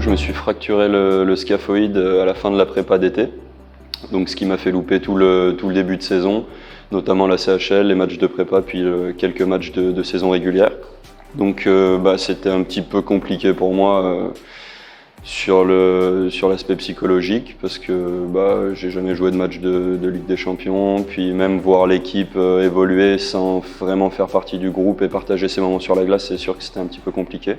je me suis fracturé le scaphoïde à la fin de la prépa d'été. Donc ce qui m'a fait louper tout le début de saison, notamment la CHL, les matchs de prépa, puis quelques matchs de saison régulière. Donc c'était un petit peu compliqué pour moi sur l'aspect psychologique, parce que j'ai jamais joué de match de Ligue des Champions, puis même voir l'équipe évoluer sans vraiment faire partie du groupe et partager ses moments sur la glace, c'est sûr que c'était un petit peu compliqué.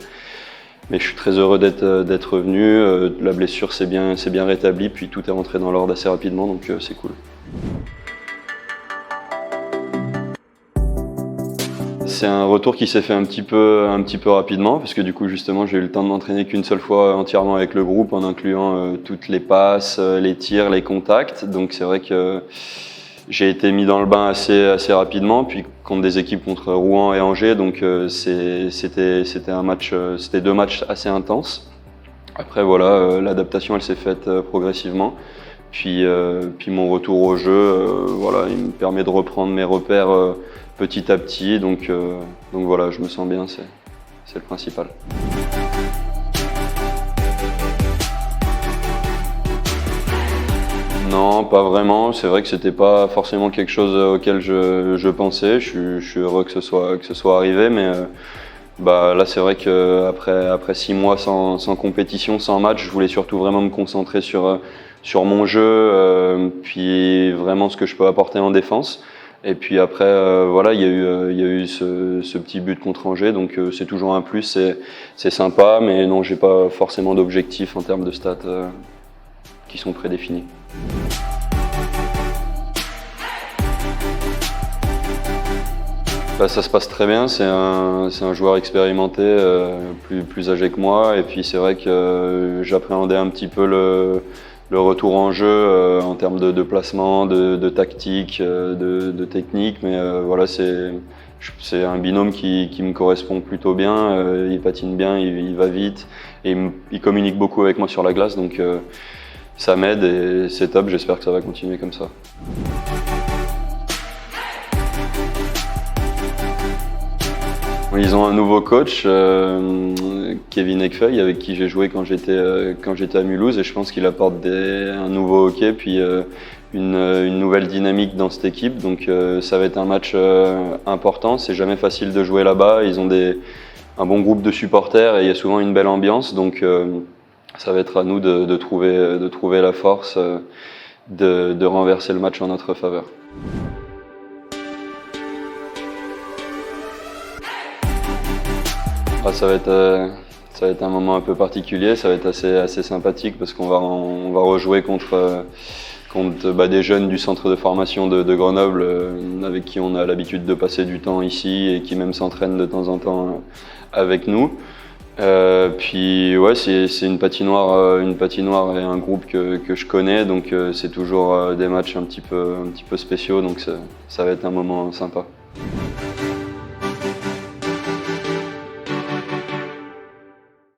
Mais je suis très heureux d'être revenu. La blessure s'est bien rétablie, puis tout est rentré dans l'ordre assez rapidement, donc c'est cool. C'est un retour qui s'est fait un petit peu rapidement, parce que du coup justement j'ai eu le temps de m'entraîner qu'une seule fois entièrement avec le groupe, en incluant toutes les passes, les tirs, les contacts. Donc c'est vrai que j'ai été mis dans le bain assez rapidement, puis contre des équipes contre Rouen et Angers, donc c'était deux matchs assez intenses. Après voilà, l'adaptation elle s'est faite progressivement, puis mon retour au jeu, voilà, il me permet de reprendre mes repères petit à petit, donc voilà, je me sens bien, c'est le principal. Non, pas vraiment. C'est vrai que c'était pas forcément quelque chose auquel je pensais. Je suis heureux que ce soit arrivé, mais là c'est vrai que après 6 mois sans compétition, sans match, je voulais surtout vraiment me concentrer sur mon jeu, puis vraiment ce que je peux apporter en défense. Et puis après, voilà, il y a eu ce petit but contre Angers, donc c'est toujours un plus, c'est sympa, mais non, j'ai pas forcément d'objectifs en termes de stats qui sont prédéfinis. Ça se passe très bien, c'est un joueur expérimenté, plus âgé que moi, et puis c'est vrai que j'appréhendais un petit peu le retour en jeu en termes de placement, de tactique, de technique, mais voilà, c'est un binôme qui me correspond plutôt bien. Il patine bien, il va vite, et il communique beaucoup avec moi sur la glace, donc ça m'aide et c'est top, j'espère que ça va continuer comme ça. Ils ont un nouveau coach, Kevin Ekfeuille, avec qui j'ai joué quand j'étais à Mulhouse, et je pense qu'il apporte un nouveau hockey, puis une nouvelle dynamique dans cette équipe. Donc ça va être un match important, c'est jamais facile de jouer là-bas. Ils ont un bon groupe de supporters et il y a souvent une belle ambiance, donc ça va être à nous de trouver la force de renverser le match en notre faveur. Ça va être un moment un peu particulier, ça va être assez sympathique, parce qu'on va rejouer contre des jeunes du centre de formation de Grenoble, avec qui on a l'habitude de passer du temps ici et qui même s'entraînent de temps en temps avec nous. Puis ouais, c'est une patinoire et un groupe que je connais, donc c'est toujours des matchs un petit peu spéciaux, donc ça va être un moment sympa.